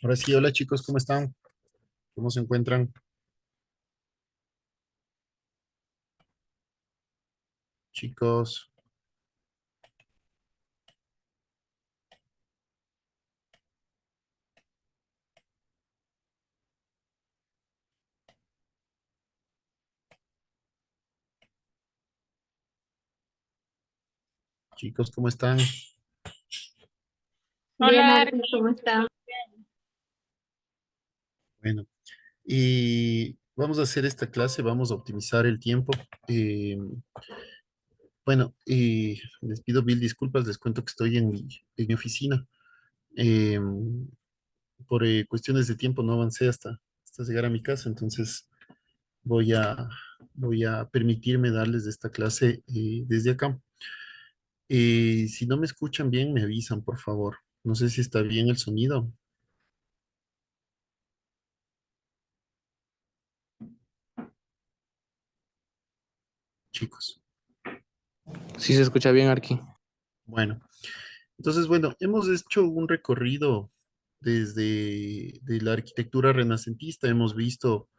Ahora sí, hola chicos, ¿cómo están? ¿Cómo se encuentran? Chicos, chicos, ¿cómo están? Bien, Hola, Marcos, ¿cómo está? Bueno, y vamos a hacer esta clase, vamos a optimizar el tiempo. Eh, bueno, y les pido mil disculpas, les cuento que estoy en mi oficina. Eh, por cuestiones de tiempo no avancé hasta llegar a mi casa, entonces voy a, voy a permitirme darles esta clase desde acá. Si no me escuchan bien, me avisan, por favor. No sé si está bien el sonido, chicos. Sí se escucha bien, Arqui. Bueno, entonces, bueno, hemos hecho un recorrido desde de la arquitectura renacentista. Hemos visto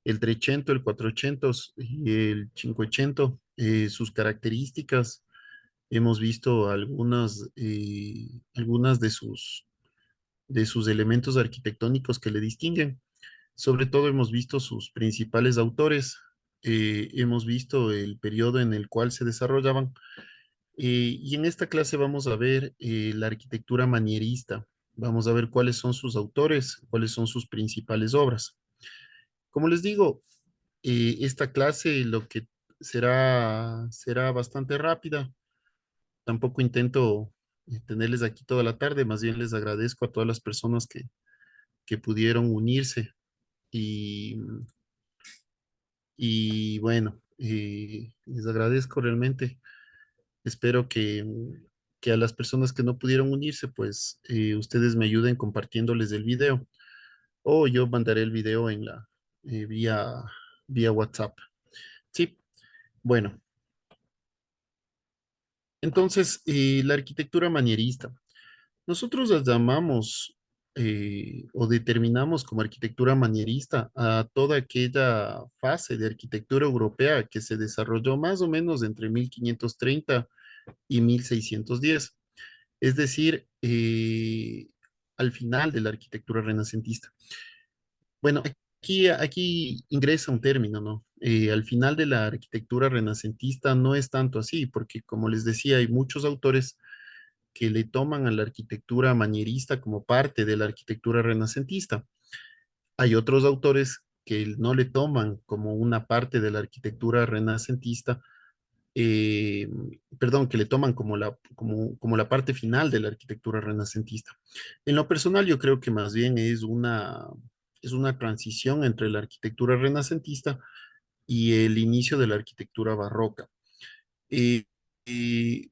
el Trecento, el Quattrocento y el Cinquecento, sus características. Hemos visto algunas de sus elementos arquitectónicos que le distinguen. Sobre todo hemos visto sus principales autores. Hemos visto el periodo en el cual se desarrollaban. Y en esta clase vamos a ver la arquitectura manierista. Vamos a ver cuáles son sus autores, cuáles son sus principales obras. Como les digo, esta clase lo que será bastante rápida. Tampoco intento tenerles aquí toda la tarde, más bien les agradezco a todas las personas que pudieron unirse. Y, y bueno, les agradezco realmente. Espero que a las personas que no pudieron unirse, pues ustedes me ayuden compartiéndoles el video o yo mandaré el video en vía WhatsApp. Sí, bueno, entonces la arquitectura manierista. Nosotros las llamamos o determinamos como arquitectura manierista a toda aquella fase de arquitectura europea que se desarrolló más o menos entre 1530 y 1610. Es decir, al final de la arquitectura renacentista. Bueno, aquí ingresa un término, ¿no? Al final de la arquitectura renacentista no es tanto así, porque como les decía, hay muchos autores que le toman a la arquitectura manierista como parte de la arquitectura renacentista. Hay otros autores que no le toman como una parte de la arquitectura renacentista, eh, perdón, que le toman como la parte final de la arquitectura renacentista. En lo personal, yo creo que más bien es una transición entre la arquitectura renacentista y el inicio de la arquitectura barroca. Eh,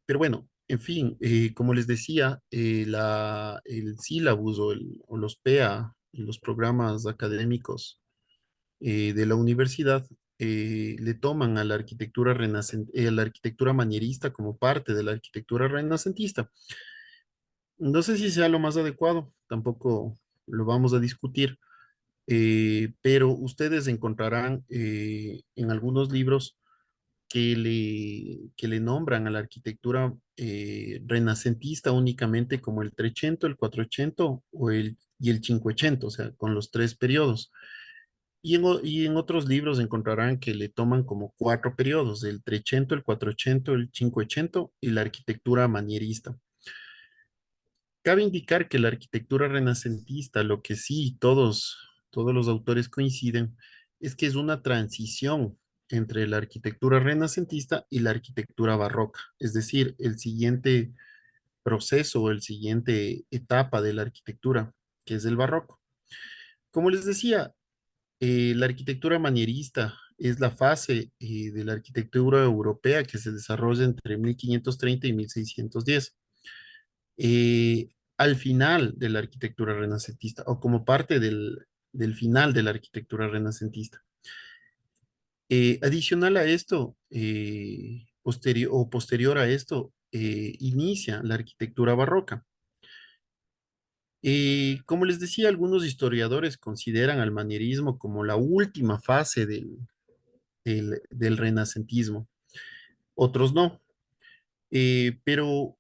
pero bueno, en fin, como les decía, el sílabus o los PEA, los programas académicos de la universidad, le toman a a la arquitectura manierista como parte de la arquitectura renacentista. No sé si sea lo más adecuado, tampoco lo vamos a discutir, pero ustedes encontrarán en algunos libros que le nombran a la arquitectura renacentista únicamente como el Trecento, el Quattrocento y el Cinquecento, o sea, con los tres periodos. Y en otros libros encontrarán que le toman como cuatro periodos, el Trecento, el Quattrocento, el Cinquecento y la arquitectura manierista. Cabe indicar que la arquitectura renacentista, lo que sí todos los autores coinciden, es que es una transición entre la arquitectura renacentista y la arquitectura barroca, es decir, el siguiente proceso o el siguiente etapa de la arquitectura, que es el barroco. Como les decía, la arquitectura manierista es la fase de la arquitectura europea que se desarrolla entre 1530 y 1610. Al final de la arquitectura renacentista o como parte del final de la arquitectura renacentista. Adicional a esto, posterior a esto, inicia la arquitectura barroca. Como les decía, algunos historiadores consideran al manierismo como la última fase del renacentismo, otros no. Pero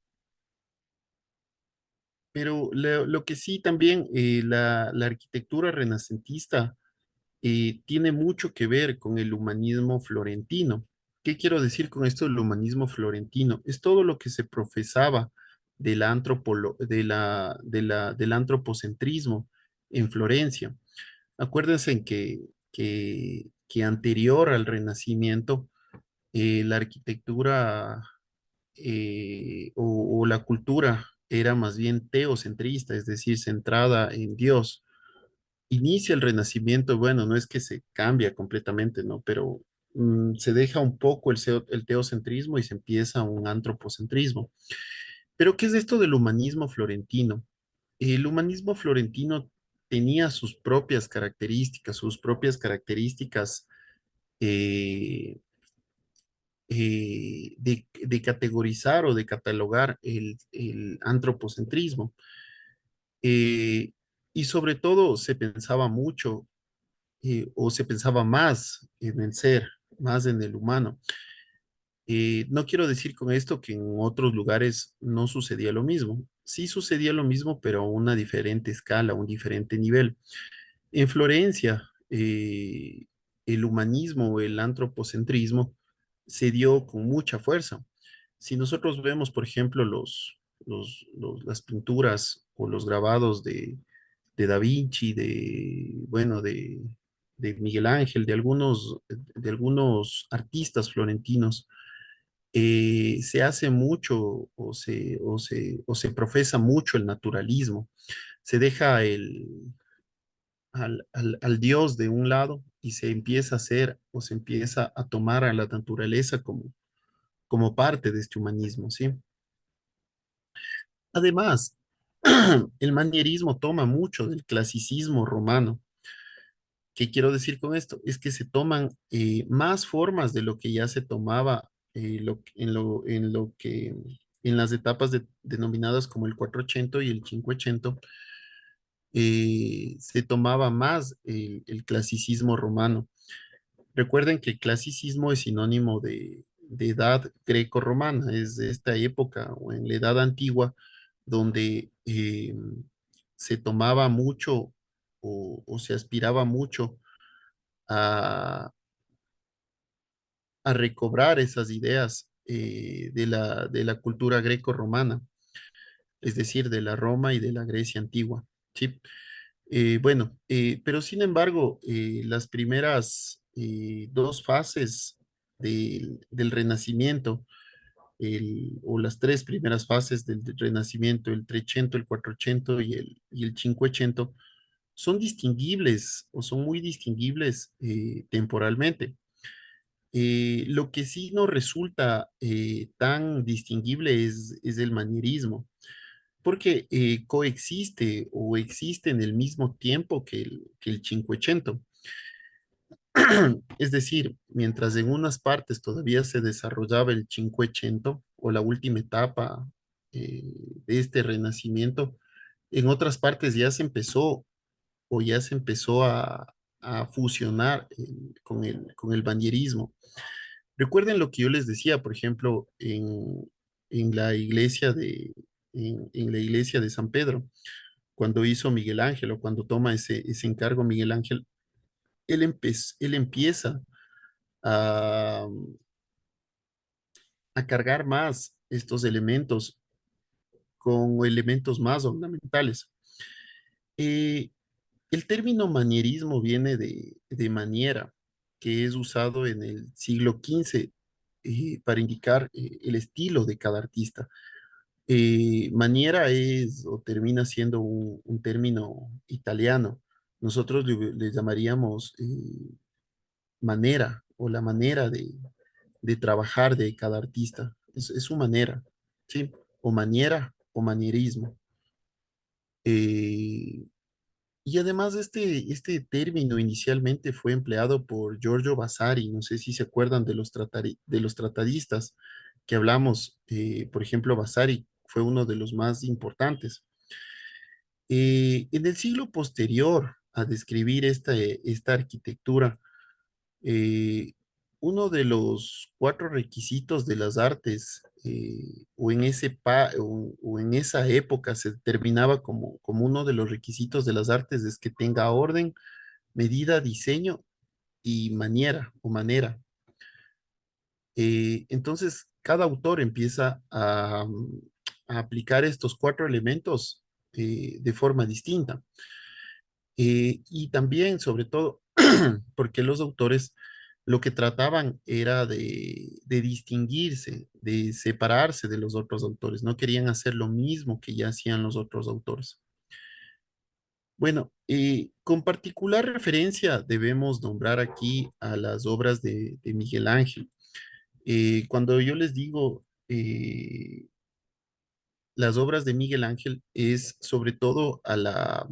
lo que sí también, la arquitectura renacentista tiene mucho que ver con el humanismo florentino. ¿Qué quiero decir con esto del humanismo florentino? Es todo lo que se profesaba del antropocentrismo en Florencia. Acuérdense en que anterior al Renacimiento, la arquitectura o la cultura era más bien teocentrista, es decir, centrada en Dios. Inicia el Renacimiento, bueno, no es que se cambia completamente, ¿no? Pero se deja un poco el teocentrismo y se empieza un antropocentrismo. Pero ¿qué es esto del humanismo florentino? El humanismo florentino tenía sus propias características eh, de categorizar o de catalogar el antropocentrismo. Eh, y sobre todo se pensaba mucho o se pensaba más en el ser, más en el humano. No quiero decir con esto que en otros lugares no sucedía lo mismo. Sí sucedía lo mismo, pero a una diferente escala, a un diferente nivel. En Florencia, el humanismo o el antropocentrismo se dio con mucha fuerza. Si nosotros vemos, por ejemplo, las pinturas o los grabados de Da Vinci, bueno, de Miguel Ángel, de algunos artistas florentinos, se hace mucho o se profesa mucho el naturalismo. Se deja al Dios de un lado y se empieza a hacer o se empieza a tomar a la naturaleza como parte de este humanismo, ¿sí? Además, el manierismo toma mucho del clasicismo romano. ¿Qué quiero decir con esto? Es que se toman más formas de lo que ya se tomaba en las etapas denominadas como el 480 y el 580, se tomaba más el clasicismo romano. Recuerden que el clasicismo es sinónimo de edad greco-romana, es de esta época o en la edad antigua donde se tomaba mucho o se aspiraba mucho a, a recobrar esas ideas de la cultura greco-romana, es decir, de la Roma y de la Grecia antigua. ¿Sí? Bueno, pero sin embargo, las primeras dos fases del Renacimiento, o las tres primeras fases del Renacimiento, el 300, el 400 y el 500, son distinguibles o son muy distinguibles temporalmente. Lo que sí no resulta tan distinguible es el manierismo, porque coexiste o existe en el mismo tiempo que el Cinquecento. Es decir, mientras en unas partes todavía se desarrollaba el Cinquecento o la última etapa eh, de este renacimiento, en otras partes ya se empezó a fusionar con el banierismo. Recuerden lo que yo les decía, por ejemplo, en la iglesia en la iglesia de San Pedro, cuando hizo Miguel Ángel o cuando toma ese encargo Miguel Ángel, él empieza a, a cargar más estos elementos con elementos más ornamentales. Eh, el término manierismo viene de maniera, que es usado en el siglo XV para indicar el estilo de cada artista. Maniera es o termina siendo un término italiano. Nosotros le llamaríamos manera o la manera de trabajar de cada artista. Es su manera, ¿sí? O maniera o manierismo. Eh, y además este término inicialmente fue empleado por Giorgio Vasari. No sé si se acuerdan de los tratadistas que hablamos. Por ejemplo, Vasari fue uno de los más importantes. En el siglo posterior a describir esta arquitectura, eh, uno de los cuatro requisitos de las artes, o en o en esa época se determinaba como uno de los requisitos de las artes, es que tenga orden, medida, diseño y maniera o manera. Entonces, cada autor empieza a aplicar estos cuatro elementos de forma distinta. Y también, sobre todo, porque los autores lo que trataban era de distinguirse, de separarse de los otros autores. No querían hacer lo mismo que ya hacían los otros autores. Bueno, con particular referencia debemos nombrar aquí a las obras de Miguel Ángel. Cuando yo les digo las obras de Miguel Ángel, es sobre todo a la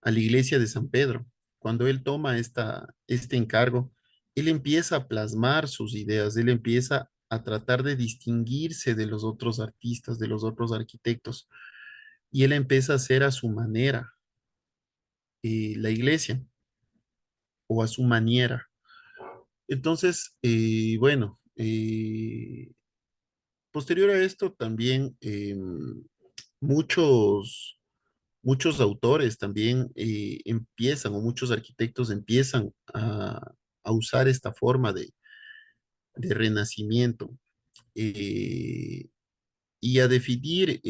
iglesia de San Pedro. Cuando él toma este encargo, él empieza a plasmar sus ideas, él empieza a tratar de distinguirse de los otros artistas, de los otros arquitectos, y él empieza a hacer a su manera la iglesia o a su maniera. Entonces, bueno, posterior a esto también muchos muchos autores también empiezan, o muchos arquitectos empiezan a usar esta forma de renacimiento eh, y a definir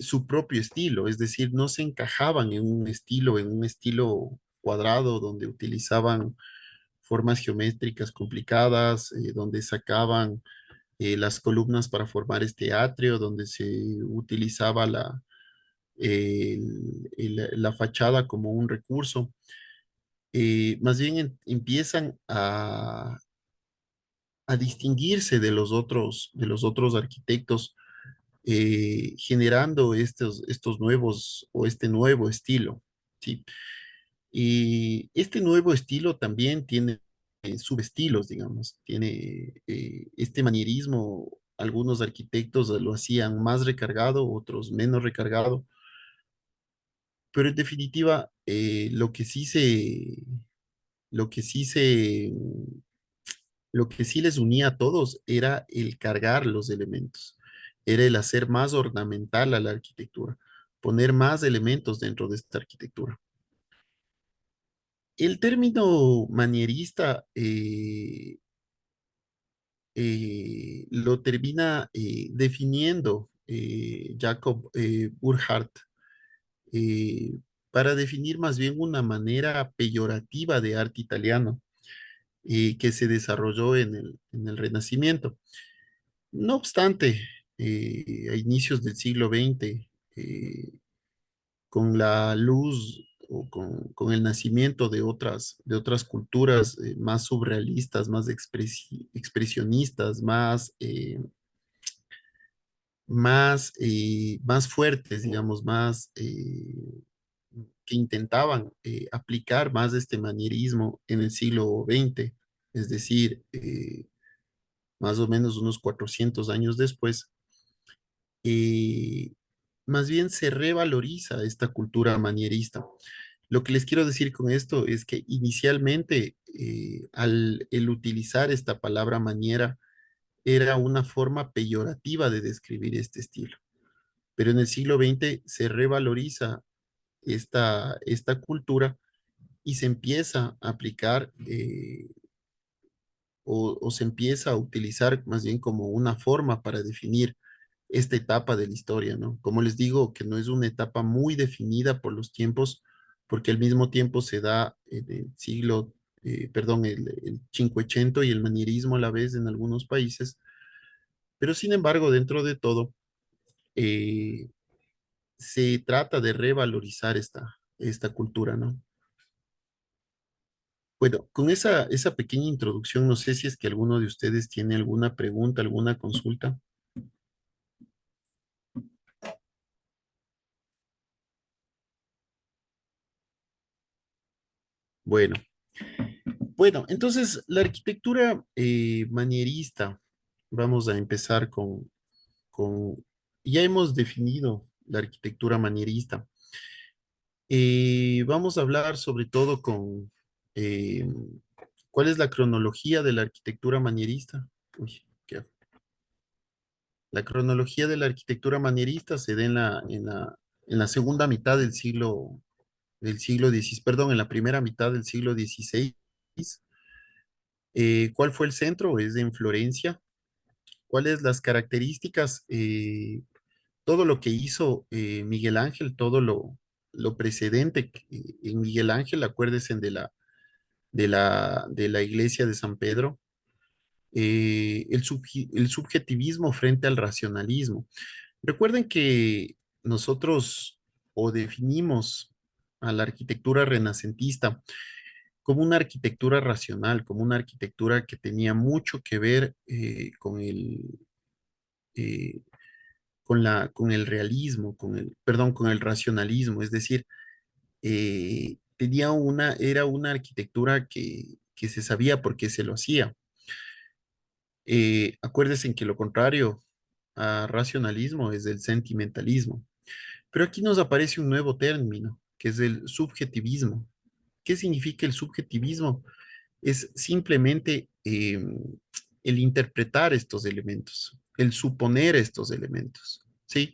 su propio estilo, es decir, no se encajaban en un estilo cuadrado donde utilizaban formas geométricas complicadas, donde sacaban las columnas para formar este atrio, donde se utilizaba la fachada como un recurso. Más bien empiezan a distinguirse de los otros arquitectos, generando estos nuevos o este nuevo estilo, ¿sí? Y este nuevo estilo también tiene subestilos, digamos, tiene este manierismo. Algunos arquitectos lo hacían más recargado, otros menos recargado, pero en definitiva, lo que sí se, lo que sí les unía a todos era el cargar los elementos, era el hacer más ornamental a la arquitectura, poner más elementos dentro de esta arquitectura. El término manierista lo termina definiendo Jacob Burckhardt eh, para definir más bien una manera peyorativa de arte italiano que se desarrolló en el Renacimiento. No obstante, a inicios del siglo XX, con la luz o con el nacimiento de otras culturas más surrealistas, más expresionistas, más fuertes, digamos, que intentaban aplicar más este manierismo en el siglo XX, es decir, más o menos unos 400 años después, eh, más bien se revaloriza esta cultura manierista. Lo que les quiero decir con esto es que inicialmente, al el utilizar esta palabra maniera, era una forma peyorativa de describir este estilo. Pero en el siglo XX se revaloriza esta cultura y se empieza a aplicar o se empieza a utilizar más bien como una forma para definir esta etapa de la historia, ¿no? Como les digo, que no es una etapa muy definida por los tiempos, porque al mismo tiempo se da el siglo, perdón, el Cinquecento y el manierismo a la vez en algunos países, pero sin embargo, dentro de todo, eh, se trata de revalorizar esta cultura, ¿no? Bueno, con esa pequeña introducción, no sé si es que alguno de ustedes tiene alguna pregunta, alguna consulta. Bueno, bueno, entonces la arquitectura manierista, vamos a empezar con, ya hemos definido la arquitectura manierista. Vamos a hablar sobre todo con eh, cuál es la cronología de la arquitectura manierista. Uy, la cronología de la arquitectura manierista se da en la segunda mitad del siglo XVI, perdón, en la primera mitad del siglo XVI. ¿Cuál fue el centro? Es en Florencia. ¿Cuáles las características? Todo lo que hizo Miguel Ángel, lo precedente en Miguel Ángel, acuérdense de la iglesia de San Pedro, el subjetivismo frente al racionalismo. Recuerden que nosotros o definimos a la arquitectura renacentista como una arquitectura racional, como una arquitectura que tenía mucho que ver eh, con el realismo, con el racionalismo, es decir, era una arquitectura que se sabía por qué se lo hacía. Acuérdense en que lo contrario a racionalismo es el sentimentalismo. Pero aquí nos aparece un nuevo término, que es el subjetivismo. ¿Qué significa el subjetivismo? Es simplemente el interpretar estos elementos, el suponer estos elementos, ¿sí?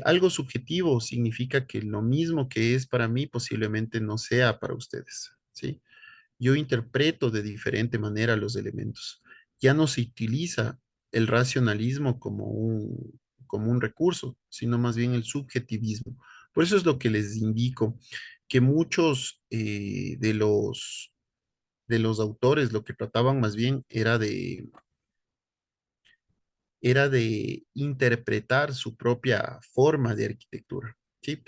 Algo subjetivo significa que lo mismo que es para mí posiblemente no sea para ustedes, ¿sí? Yo interpreto de diferente manera los elementos. Ya no se utiliza el racionalismo como un recurso, sino más bien el subjetivismo. Por eso es lo que les indico, que muchos de los autores lo que trataban más bien era de interpretar su propia forma de arquitectura, ¿sí?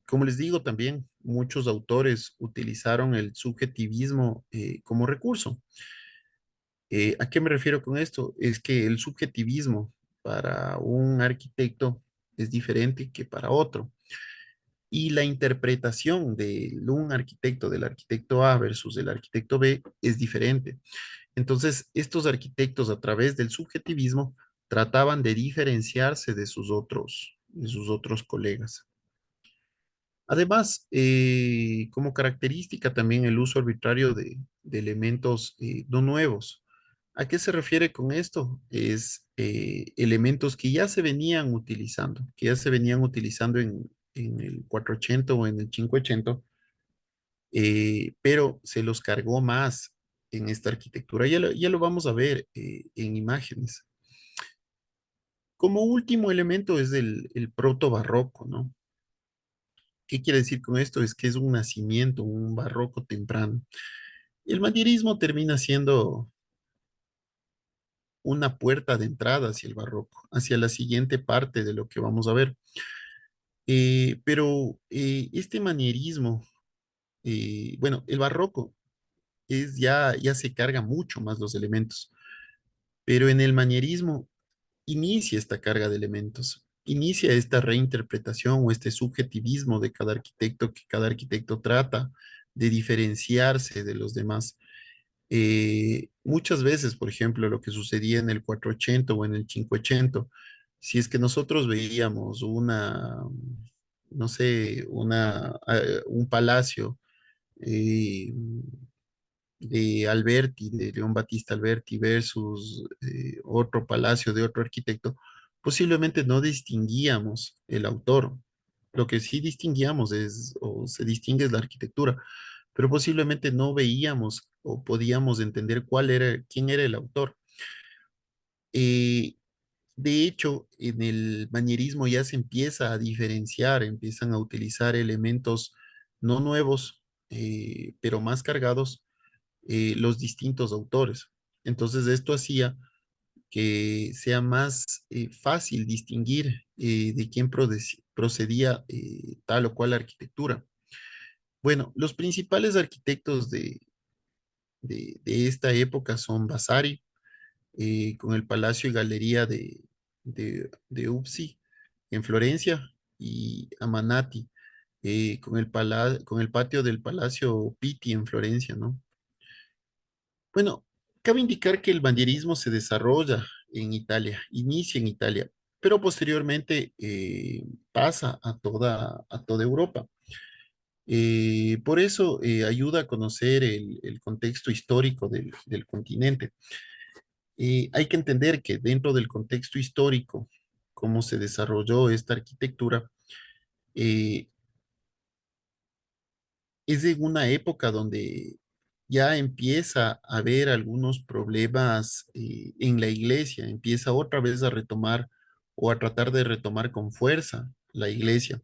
Como les digo también, muchos autores utilizaron el subjetivismo como recurso. ¿A qué me refiero con esto? Es que el subjetivismo para un arquitecto es diferente que para otro. Y la interpretación de un arquitecto, del arquitecto A versus el arquitecto B, es diferente. Entonces, estos arquitectos a través del subjetivismo trataban de diferenciarse de sus otros colegas. Además, como característica también el uso arbitrario de elementos no nuevos. ¿A qué se refiere con esto? Es elementos que ya se venían utilizando, que ya se venían utilizando en el 480 o en el 580, pero se los cargó más en esta arquitectura. Ya lo vamos a ver en imágenes. Como último elemento es el proto-barroco, ¿no? ¿Qué quiere decir con esto? Es que es un nacimiento, un barroco temprano. El manierismo termina siendo una puerta de entrada hacia el barroco, hacia la siguiente parte de lo que vamos a ver. Pero este manierismo, bueno, el barroco ya se carga mucho más los elementos, pero en el manierismo inicia esta carga de elementos, inicia esta reinterpretación o este subjetivismo de cada arquitecto, que cada arquitecto trata de diferenciarse de los demás. Muchas veces, por ejemplo, lo que sucedía en el 480 o en el 580, si es que nosotros veíamos no sé, un palacio eh, de Alberti, de León Battista Alberti versus otro palacio de otro arquitecto, posiblemente no distinguíamos el autor. Lo que sí distinguíamos o se distingue es la arquitectura, pero posiblemente no veíamos o podíamos entender quién era el autor. Eh, de hecho, en el manierismo ya se empieza a diferenciar, empiezan a utilizar elementos no nuevos, pero más cargados, los distintos autores. Entonces, esto hacía que sea más fácil distinguir de quién procedía tal o cual arquitectura. Bueno, los principales arquitectos de esta época son Vasari, con el Palacio y Galería de Uffizi en Florencia, y Amanati, con el patio del Palacio Pitti en Florencia, ¿no? Bueno, cabe indicar que el bandierismo se desarrolla en Italia, inicia en Italia. pero posteriormente pasa a toda Europa. Por eso ayuda a conocer el contexto histórico del continente. Hay que entender que dentro del contexto histórico, cómo se desarrolló esta arquitectura, eh, es en una época donde ya empieza a haber algunos problemas en la iglesia, empieza otra vez a retomar o a tratar de retomar con fuerza la iglesia.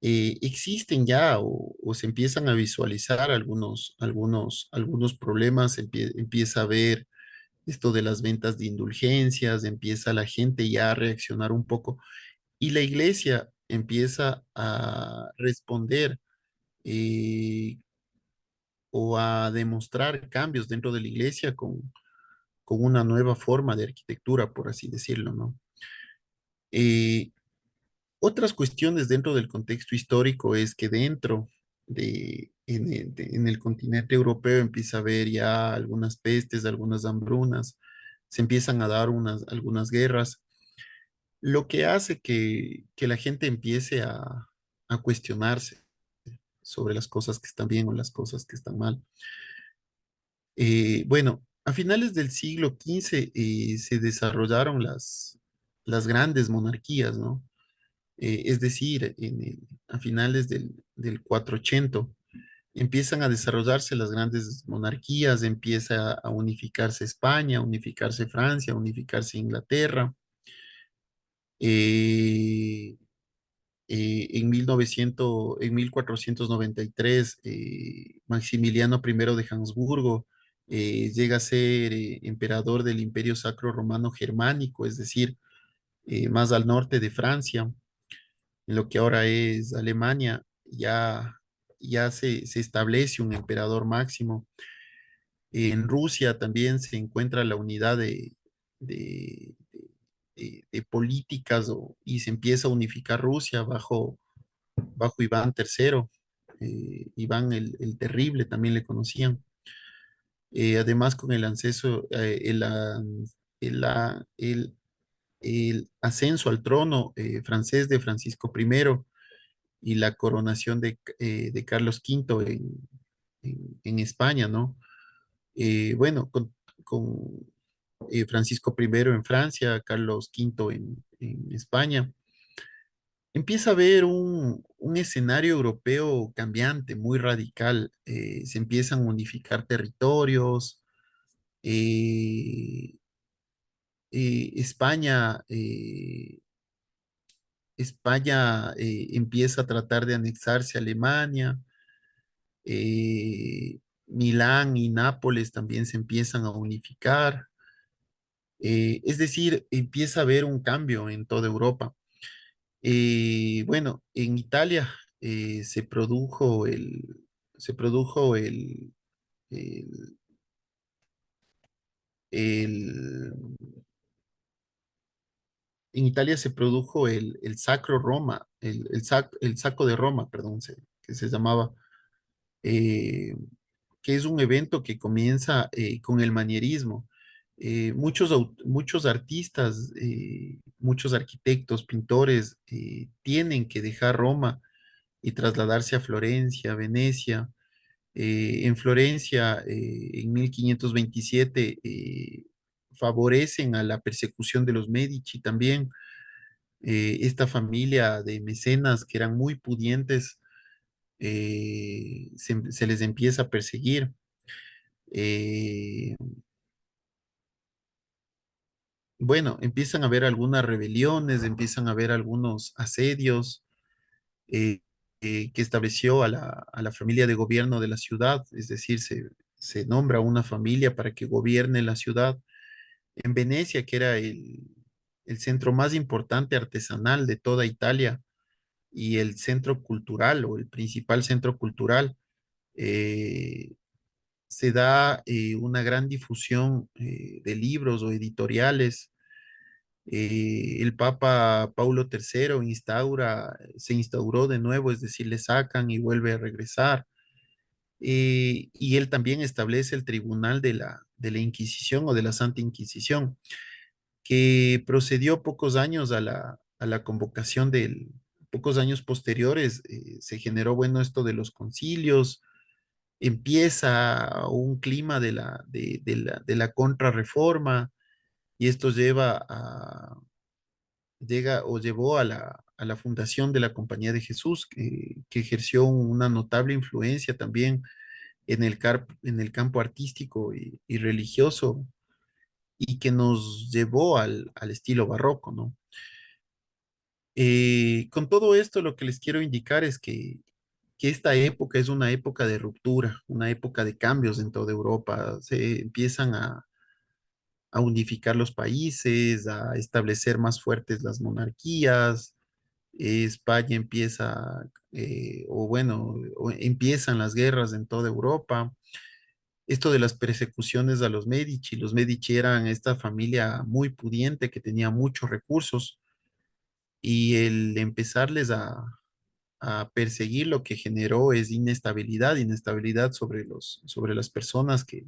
Existen ya o se empiezan a visualizar algunos problemas, empieza a haber esto de las ventas de indulgencias, empieza la gente ya a reaccionar un poco y la iglesia empieza a responder eh, o a demostrar cambios dentro de la iglesia con una nueva forma de arquitectura, por así decirlo, ¿no? Eh, Otras cuestiones dentro del contexto histórico es que dentro en el continente europeo empieza a haber ya algunas pestes, algunas hambrunas, se empiezan a dar algunas guerras, lo que hace que la gente empiece a cuestionarse sobre las cosas que están bien o las cosas que están mal. Bueno, a finales del siglo XV se desarrollaron las grandes monarquías, ¿no? Es decir, a finales del 480 empiezan a desarrollarse las grandes monarquías, empieza a unificarse España, a unificarse Francia, a unificarse Inglaterra. Eh, en 1493, Maximiliano I de Habsburgo llega a ser emperador del Imperio Sacro Romano Germánico, es decir, más al norte de Francia, en lo que ahora es Alemania, ya se establece un emperador máximo. En Rusia también se encuentra la unidad de- de políticas y se empieza a unificar Rusia bajo Iván III, Iván el Terrible también le conocían. Además con el acceso, el ascenso al trono francés de Francisco I y la coronación de Carlos V en España, ¿no? Bueno, con Francisco I en Francia, Carlos V en España, empieza a haber un escenario europeo cambiante, muy radical. Se empiezan a unificar territorios. eh, España, España empieza a tratar de anexarse a Alemania. Milán y Nápoles también se empiezan a unificar. Es decir, empieza a haber un cambio en toda Europa. Bueno, en Italia se produjo el, el- en Italia se produjo el Sacro Roma, el Saco de Roma, perdón, que se llamaba, eh, que es un evento que comienza con el manierismo. Muchos artistas, muchos arquitectos, pintores, tienen que dejar Roma y trasladarse a Florencia, Venecia. En Florencia, en 1527, favorecen a la persecución de los Medici también. Esta familia de mecenas que eran muy pudientes, se les empieza a perseguir. Eh, bueno, empiezan a haber algunas rebeliones, empiezan a haber algunos asedios eh, que estableció a la familia de gobierno de la ciudad, es decir, se nombra una familia para que gobierne la ciudad. En Venecia, que era el centro más importante artesanal de toda Italia y el centro cultural o el principal centro cultural, eh, se da una gran difusión de libros o editoriales. El Papa Paulo III se instauró de nuevo, es decir, le sacan y vuelve a regresar. Y él también establece el tribunal de la Inquisición o de la Santa Inquisición. que procedió a la convocación pocos años posteriores, se generó, bueno, esto de los concilios, empieza un clima de la contrarreforma y esto llega o llevó a a la fundación de la Compañía de Jesús, que ejerció una notable influencia también en en el campo artístico y religioso y que nos llevó al estilo barroco, ¿no? Con todo esto, lo que les quiero indicar es que esta época es una época de ruptura, una época de cambios en toda Europa. Se empiezan a unificar los países, a establecer más fuertes las monarquías. España empieza, o bueno, empiezan las guerras en toda Europa. Esto de las persecuciones a los Medici eran esta familia muy pudiente que tenía muchos recursos y el empezarles a perseguir lo que generó es inestabilidad, inestabilidad sobre sobre las personas que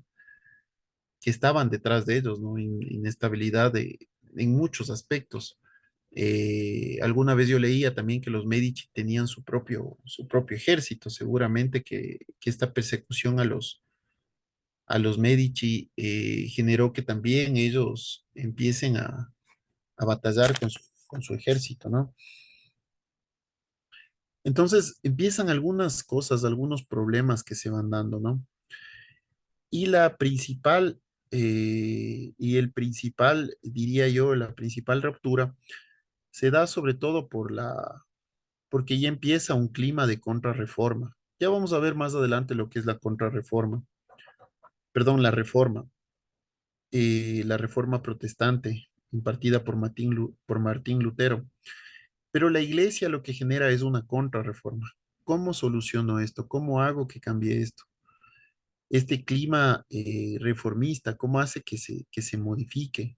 estaban detrás de ellos, ¿no? Inestabilidad en muchos aspectos. Alguna vez yo leía también que los Medici tenían su propio ejército, seguramente que esta persecución a los Medici generó que también ellos empiecen a batallar con su ejército, ¿no? Entonces empiezan algunas cosas, algunos problemas que se van dando, ¿no? Y la principal, y el principal, diría yo, la principal ruptura se da sobre todo porque ya empieza un clima de contrarreforma. Ya vamos a ver más adelante lo que es la contrarreforma, perdón, la reforma protestante impartida por Martín Lutero. Pero la iglesia lo que genera es una contrarreforma. ¿Cómo soluciono esto? ¿Cómo hago que cambie esto? Este clima reformista, ¿cómo hace que se modifique?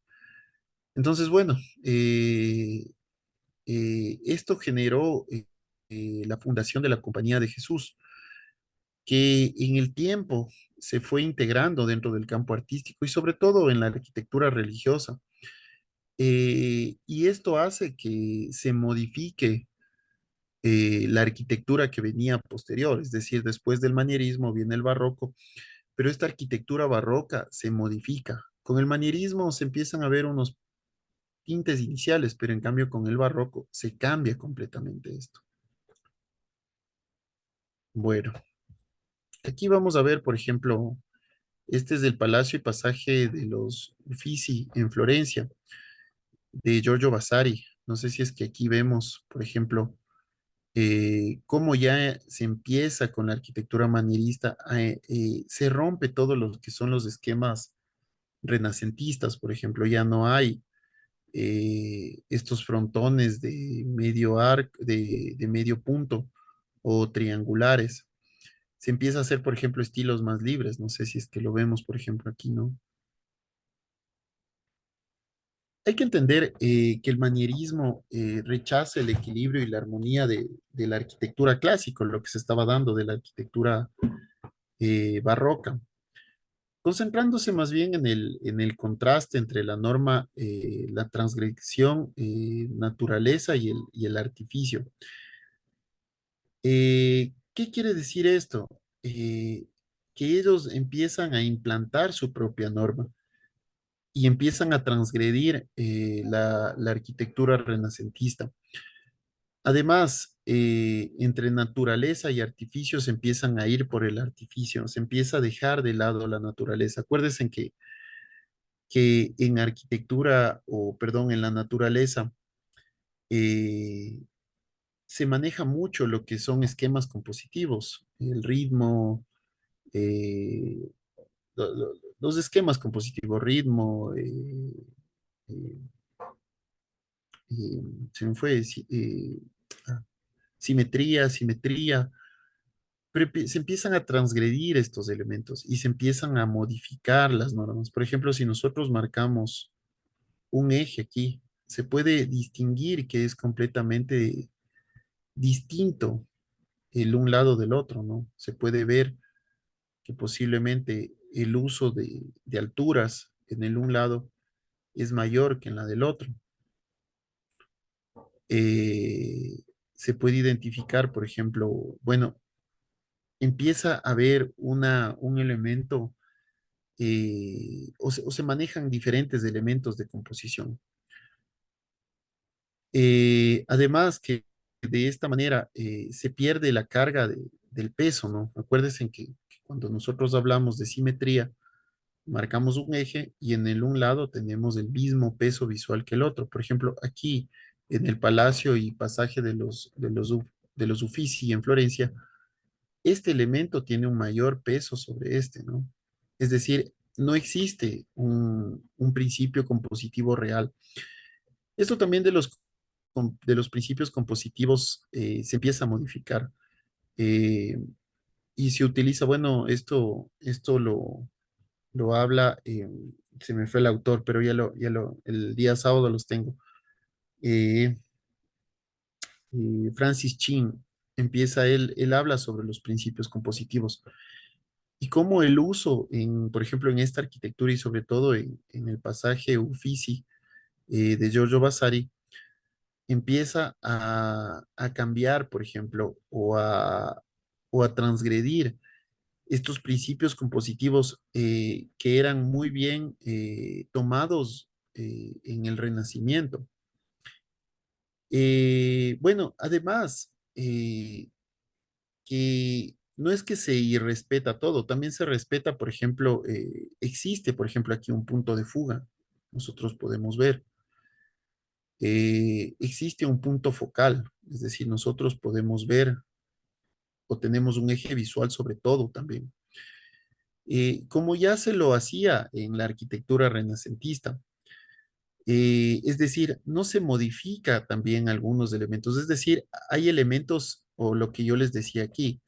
Entonces, bueno, esto generó la fundación de la Compañía de Jesús, que en el tiempo se fue integrando dentro del campo artístico y sobre todo en la arquitectura religiosa. Y esto hace que se modifique la arquitectura que venía posterior, es decir, después del manierismo viene el barroco, pero esta arquitectura barroca se modifica. Con el manierismo se empiezan a ver unos tintes iniciales, pero en cambio con el barroco se cambia completamente esto. Bueno, aquí vamos a ver, por ejemplo, este es el Palacio y Pasaje de los Uffizi en Florencia, de Giorgio Vasari. No sé si es que aquí vemos, por ejemplo, cómo ya se empieza con la arquitectura manierista, se rompe todo lo que son los esquemas renacentistas, por ejemplo, ya no hay estos frontones de medio de medio punto o triangulares. Se empieza a hacer, por ejemplo, estilos más libres. No sé si es que lo vemos, por ejemplo, aquí, ¿no? Hay que entender que el manierismo rechaza el equilibrio y la armonía de la arquitectura clásica, lo que se estaba dando de la arquitectura barroca, concentrándose más bien en en el contraste entre la norma, la transgresión, naturaleza y el artificio. ¿Qué quiere decir esto? Que ellos empiezan a implantar su propia norma y empiezan a transgredir la arquitectura renacentista. Además, entre naturaleza y artificio se empiezan a ir por el artificio, se empieza a dejar de lado la naturaleza. Acuérdense que en arquitectura, o perdón, en la naturaleza, eh, se maneja mucho lo que son esquemas compositivos, el ritmo, eh, los esquemas compositivos, ritmo, eh, eh, se me fue, ah, simetría, simetría, pero se empiezan a transgredir estos elementos y se empiezan a modificar las normas. Por ejemplo, si nosotros marcamos un eje aquí, se puede distinguir que es completamente distinto el un lado del otro, ¿no? Se puede ver que posiblemente el uso de alturas en el un lado es mayor que en la del otro. Eh, Se puede identificar, por ejemplo, bueno, empieza a haber un elemento o se manejan diferentes elementos de composición. Además que de esta manera se pierde la carga del peso, ¿no? Acuérdense que cuando nosotros hablamos de simetría, marcamos un eje y en el un lado tenemos el mismo peso visual que el otro. Por ejemplo, aquí en el Palacio y Pasaje de los Uffizi en Florencia, este elemento tiene un mayor peso sobre este, ¿no? Es decir, no existe un principio compositivo real. Esto también de los principios compositivos se empieza a modificar eh, y se utiliza, bueno, esto lo habla, se me fue el autor, pero el día sábado los tengo. Eh, Francis Chin empieza, él habla sobre los principios compositivos y cómo el uso, por ejemplo, en esta arquitectura y sobre todo en el pasaje Uffizi de Giorgio Vasari, empieza a cambiar, por ejemplo, o a transgredir estos principios compositivos que eran muy bien tomados en el Renacimiento. Bueno, además, que no es que se irrespeta todo, también se respeta, por ejemplo, existe, por ejemplo, aquí un punto de fuga, nosotros podemos ver. Existe un punto focal, es decir, nosotros podemos ver o tenemos un eje visual sobre todo también. Como ya se lo hacía en la arquitectura renacentista, es decir, no se modifica también algunos elementos, es decir, hay elementos o lo que yo les decía aquí,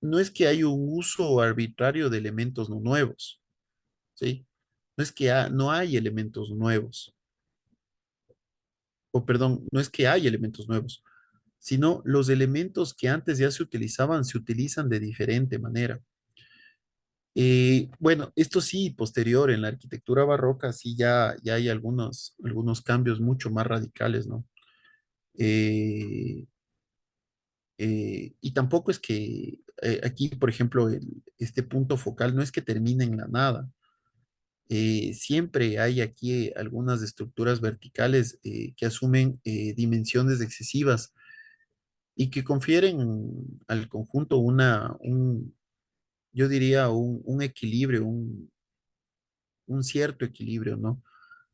no es que hay un uso arbitrario de elementos no nuevos, ¿sí? No es que no hay elementos nuevos, o perdón, no es que hay elementos nuevos, sino los elementos que antes ya se utilizaban se utilizan de diferente manera. Bueno, esto sí, posterior en la arquitectura barroca, sí ya hay algunos cambios mucho más radicales, ¿no? Eh, y tampoco es que aquí, por ejemplo, este punto focal no es que termine en la nada. Siempre hay aquí algunas estructuras verticales que asumen dimensiones excesivas y que confieren al conjunto yo diría, un equilibrio, un cierto equilibrio, ¿no?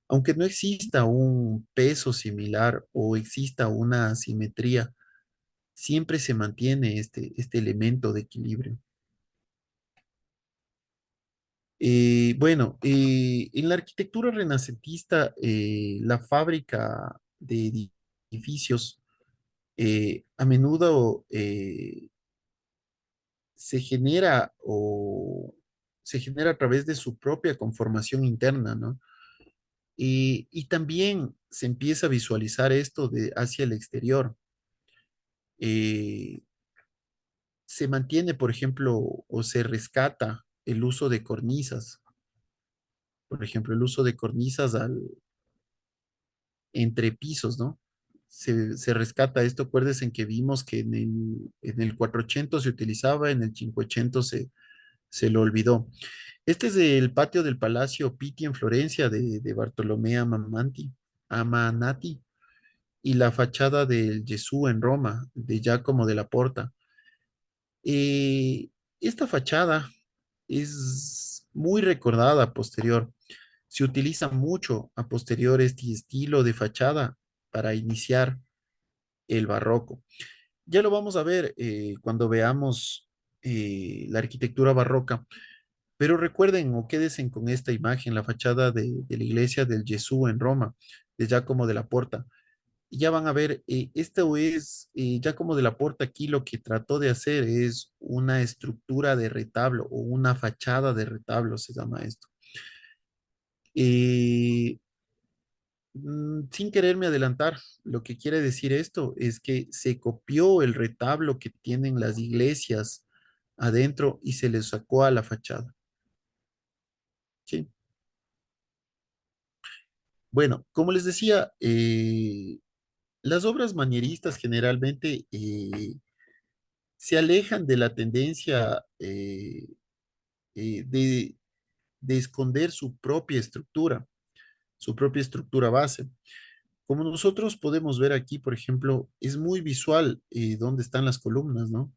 Aunque no exista un peso similar o exista una asimetría, siempre se mantiene este elemento de equilibrio. Bueno, en la arquitectura renacentista, la fábrica de edificios a menudo se genera o se genera a través de su propia conformación interna, ¿no? Y también se empieza a visualizar esto hacia el exterior. Eh, Se mantiene, por ejemplo, o se rescata el uso de cornisas, por ejemplo, el uso de cornisas entre pisos, ¿no? Se rescata esto, acuérdense en que vimos que en el 480 se utilizaba, en el 580 se lo olvidó. Este es el patio del Palacio Pitti en Florencia de Bartolomé Amanati y la fachada del Gesù en Roma de Giacomo della Porta. Eh, Esta fachada es muy recordada a posterior. Se utiliza mucho a posterior este estilo de fachada para iniciar el barroco. Ya lo vamos a ver cuando veamos la arquitectura barroca, pero recuerden o quédense con esta imagen, la fachada de la iglesia del Gesù en Roma, de Giacomo de la Porta. Y ya van a ver, esto es, Giacomo de la Porta aquí lo que trató de hacer es una estructura de retablo o una fachada de retablo, se llama esto. Eh, Sin quererme adelantar, lo que quiere decir esto es que se copió el retablo que tienen las iglesias adentro y se le sacó a la fachada. ¿Sí? Bueno, como les decía, las obras manieristas generalmente se alejan de la tendencia de esconder su propia estructura base. Como nosotros podemos ver aquí, por ejemplo, es muy visual dónde están las columnas, ¿no?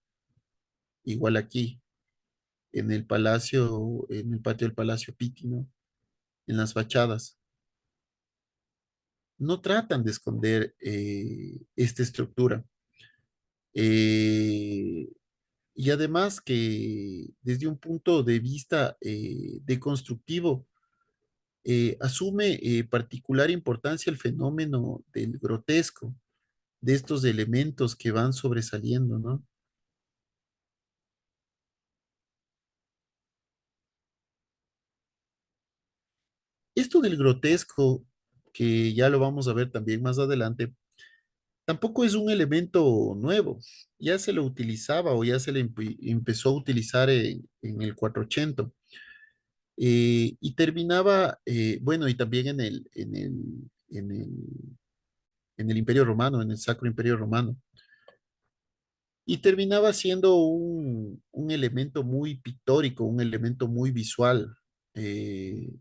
Igual aquí, en el palacio, en el patio del Palacio Pitti, ¿no? En las fachadas. No tratan de esconder esta estructura. Eh, y además que desde un punto de vista deconstructivo, asume particular importancia el fenómeno del grotesco, de estos elementos que van sobresaliendo, ¿no? Esto del grotesco, que ya lo vamos a ver también más adelante, tampoco es un elemento nuevo. Ya se lo utilizaba o ya se le empezó a utilizar en el 480. Y terminaba, bueno, y también en el, en el Imperio Romano, en el Sacro Imperio Romano. Y terminaba siendo un elemento muy pictórico, un elemento muy visual, eh,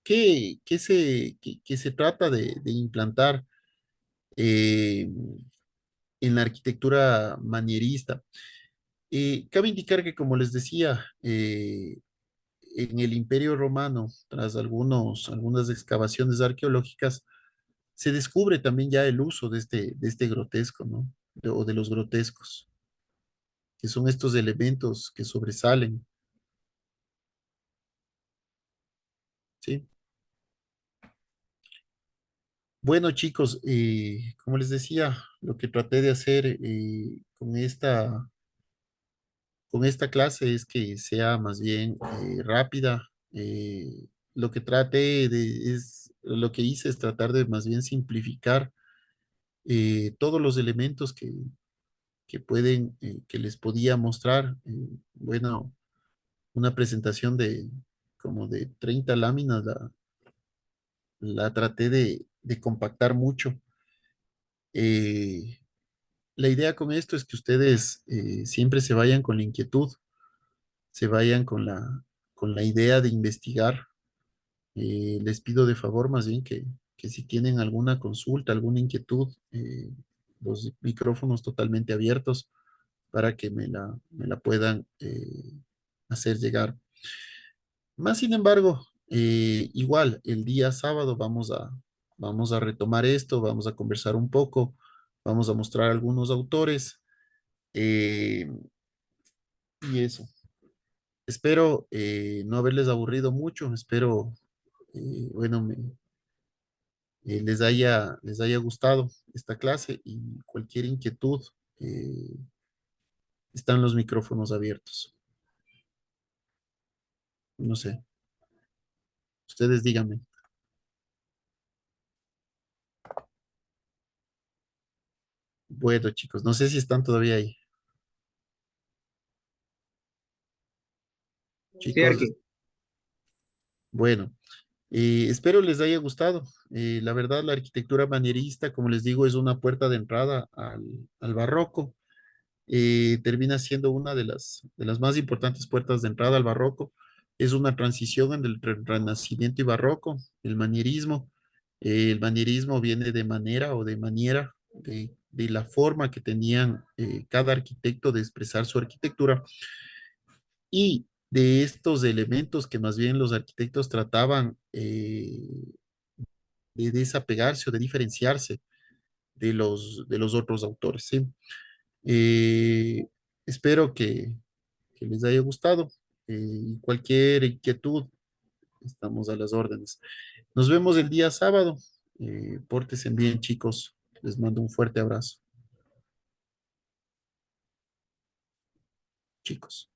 que se trata de implantar eh, en la arquitectura manierista. Cabe indicar que, como les decía, en el Imperio Romano, tras algunas excavaciones arqueológicas, se descubre también ya el uso de este grotesco, ¿no? O de los grotescos, que son estos elementos que sobresalen, ¿sí? Bueno, chicos, como les decía, lo que traté de hacer con esta clase es que sea más bien rápida. Lo que lo que hice es tratar de más bien simplificar todos los elementos que les podía mostrar. Bueno, una presentación de como de 30 láminas, la traté de compactar mucho. Eh, la idea con esto es que ustedes siempre se vayan con la inquietud, se vayan con la idea de investigar. Les pido de favor más bien que si tienen alguna consulta, alguna inquietud, los micrófonos totalmente abiertos para que me la puedan hacer llegar. Más sin embargo, igual el día sábado vamos a retomar esto, vamos a conversar un poco, vamos a mostrar algunos autores eh, y eso. Espero no haberles aburrido mucho, espero, bueno, les haya gustado esta clase y cualquier inquietud, eh, están los micrófonos abiertos. No sé, ustedes díganme. Bueno, chicos, no sé si están todavía ahí. Sí, Chicos, Arqui. bueno. Espero les haya gustado. La verdad, la arquitectura manierista, como les digo, es una puerta de entrada al barroco. Termina siendo una de las más importantes puertas de entrada al barroco. Es una transición entre el Renacimiento y Barroco, el manierismo. El manierismo viene de manera o de maniera, de la forma que tenían cada arquitecto de expresar su arquitectura y de estos elementos que más bien los arquitectos trataban de desapegarse o de diferenciarse de los otros autores, ¿sí? Eh, espero que les haya gustado y cualquier inquietud, estamos a las órdenes. Nos vemos el día sábado. Pórtense bien, chicos. Les mando un fuerte abrazo, chicos.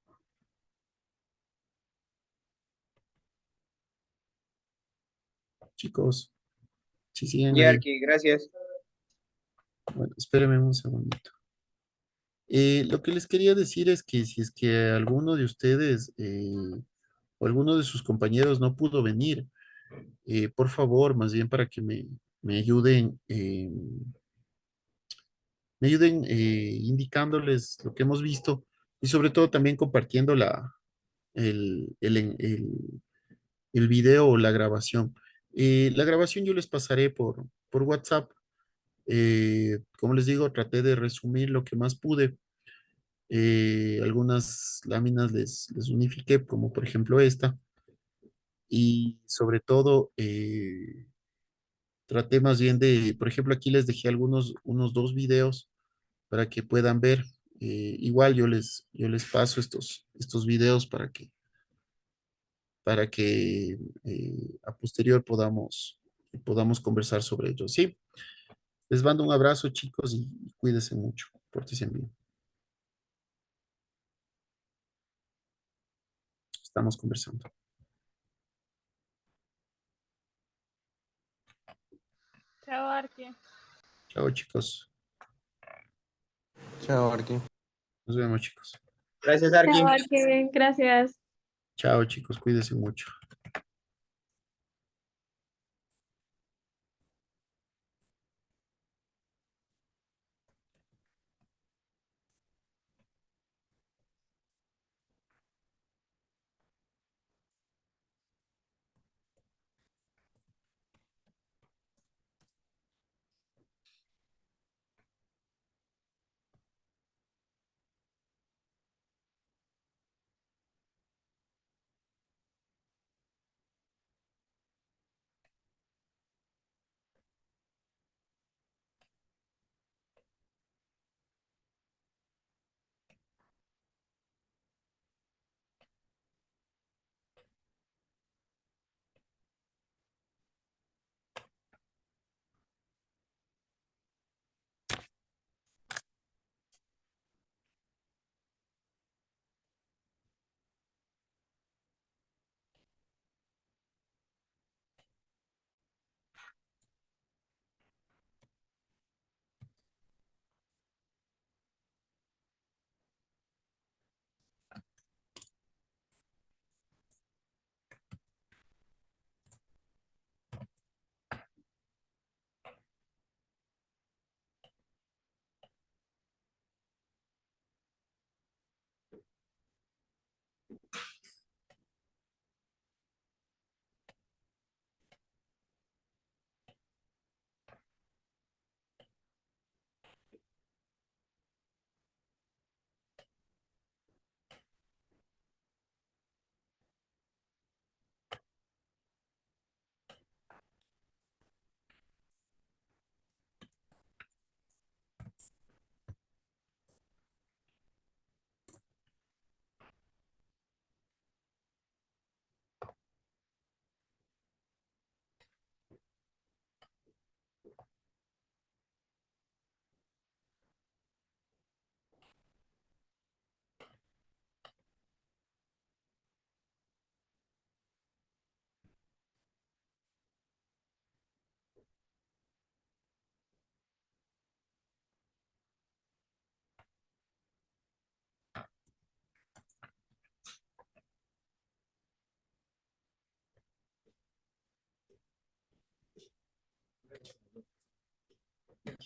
Chicos, si siguen Ya, ahí. Arqui, gracias. Bueno, espérenme un segundito. Lo que les quería decir es que si es que alguno de ustedes o alguno de sus compañeros no pudo venir, Por favor, más bien para que me ayuden, indicándoles lo que hemos visto y sobre todo también compartiendo el video o la grabación. La grabación yo les pasaré por WhatsApp. Como les digo, traté de resumir lo que más pude. Algunas láminas les unifiqué, como por ejemplo esta, y sobre todo traté más bien de, por ejemplo, aquí les dejé unos dos videos para que puedan ver. Igual yo les paso estos videos para que a posterior podamos conversar sobre ellos. Sí, les mando un abrazo, chicos, y cuídense mucho. Pórtense bien. Estamos conversando. Chao, Arqui. Chao, chicos. Chao, Arqui. Nos vemos, chicos. Gracias, Chao, Arqui. Arqui. Gracias. Chao, chicos. Cuídense mucho.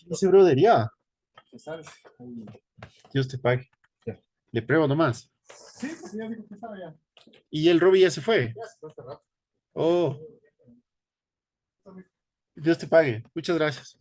Dice, brother, ya. Dios te pague. Le pruebo nomás. Sí, porque ya dijo que estaba ya. ¿Y el Robbie ya se fue? Ya se fue hace rato. Oh, Dios te pague. Muchas gracias.